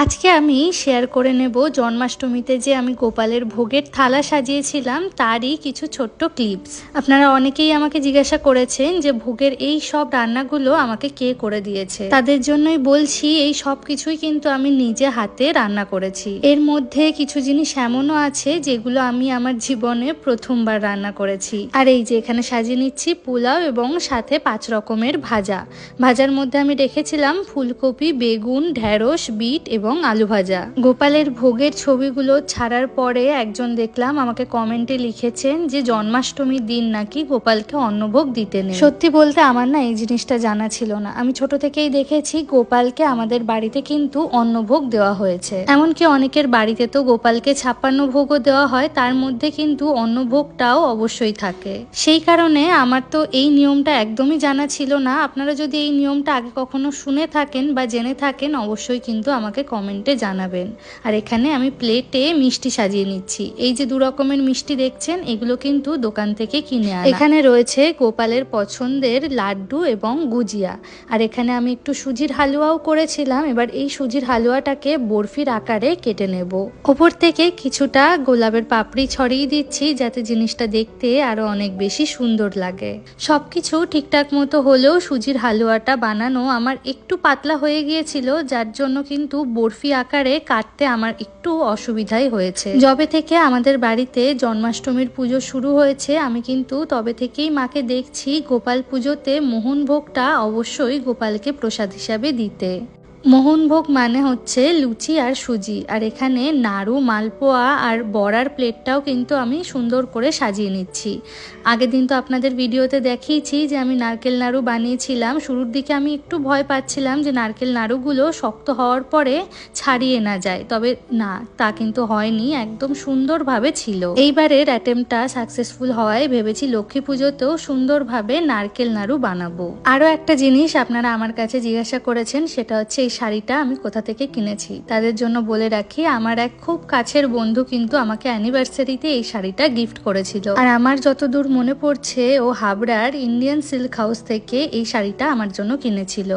আজকে আমি শেয়ার করে নেব জন্মাষ্টমীতে যে আমি গোপালের ভোগের থালা সাজিয়েছিলাম তারই কিছু ছোট্ট ক্লিপস। আপনারা অনেকেই আমাকে জিজ্ঞাসা করেছেন যে ভোগের এই সব রান্নাগুলো আমাকে কে করে দিয়েছে। তাদের জন্যই বলছি এই সব কিছুই কিন্তু আমি নিজে হাতে রান্না করেছি। এর মধ্যে কিছু জিনিস এমনও আছে যেগুলো আমি আমার জীবনে প্রথমবার রান্না করেছি। আর এই যে এখানে সাজিয়ে নিচ্ছি পোলাও এবং সাথে 5 রকমের ভাজা। ভাজার মধ্যে আমি রেখেছিলাম ফুলকপি, বেগুন, ঢেঁড়স, বিট এবং আলু ভাজা। গোপালের ভোগের ছবিগুলো ছাড়ার পরে একজন দেখলাম আমাকে কমেন্টে লিখেছেন যে জন্মাষ্টমীর দিন নাকি গোপালকে অন্নভোগ দিতে নেই। সত্যি বলতে আমার না এই জিনিসটা জানা ছিল না। আমি ছোট থেকেই দেখেছি গোপালকে আমাদের বাড়িতে কিন্তু অন্নভোগ দেওয়া হয়েছে। এমনকি অনেকের বাড়িতে তো গোপালকে 56 ভোগও দেওয়া হয়, তার মধ্যে কিন্তু অন্নভোগটাও অবশ্যই থাকে। সেই কারণে আমার তো এই নিয়মটা একদমই জানা ছিল না। আপনারা যদি এই নিয়মটা আগে কখনো শুনে থাকেন বা জেনে থাকেন অবশ্যই কিন্তু আমাকে কমেন্টে জানাবেন। আর এখানে আমি প্লেটে মিষ্টি সাজিয়ে নিচ্ছি। এই যে 2 রকমের মিষ্টি দেখছেন এগুলো কিন্তু দোকান থেকে কিনে আনা। এখানে রয়েছে গোপালের পছন্দের লাড্ডু এবং গুজিয়া। আর এখানে আমি একটু সুজির হালুয়াও করেছিলাম। এবার এই সুজির হালুয়াটাকে বরফির আকারে কেটে নেব। ওপর থেকে কিছুটা গোলাপের পাপড়ি ছড়িয়ে দিচ্ছি যাতে জিনিসটা দেখতে আরো অনেক বেশি সুন্দর লাগে। সবকিছু ঠিকঠাক মতো হলেও সুজির হালুয়াটা বানানো আমার একটু পাতলা হয়ে গিয়েছিল, যার জন্য কিন্তু বরফি আকারে কাটতে আমার একটু অসুবিধাই হয়েছে। যবে থেকে আমাদের বাড়িতে জন্মাষ্টমীর পুজো শুরু হয়েছে আমি কিন্তু তবে থেকেই মাকে দেখছি গোপাল পুজোতে মোহনভোগটা অবশ্যই গোপালকে প্রসাদ হিসাবে দিতে। মোহনভোগ মানে হচ্ছে লুচি আর সুজি। আর এখানে নাড়ু, মালপোয়া আর বড়ার প্লেটটাও কিন্তু আমি সুন্দর করে সাজিয়ে নিচ্ছি। আগের দিন তো আপনাদের ভিডিওতে দেখিয়েছি যে আমি নারকেল নাড়ু বানিয়েছিলাম। শুরুর দিকে আমি একটু ভয় পাচ্ছিলাম যে নারকেল নাড়ুগুলো শক্ত হওয়ার পরে ছাড়িয়ে না যায়, তবে না, তা কিন্তু হয়নি, একদম সুন্দরভাবে ছিল। এইবারের অ্যাটেম্পটা সাকসেসফুল হওয়ায় ভেবেছি লক্ষ্মী পুজোতেও সুন্দরভাবে নারকেল নাড়ু বানাবো। আরও একটা জিনিস আপনারা আমার কাছে জিজ্ঞাসা করেছেন, সেটা হচ্ছে এই শাড়িটা আমি কোথা থেকে কিনেছি। তাদের জন্য বলে রাখি আমার এক খুব কাছের বন্ধু কিন্তু আমাকে অ্যানিভার্সারিতে এই শাড়িটা গিফট করেছিল। আর আমার যতদূর মনে পড়ছে ও হাবড়ার ইন্ডিয়ান সিল্ক হাউস থেকে এই শাড়িটা আমার জন্য কিনেছিল।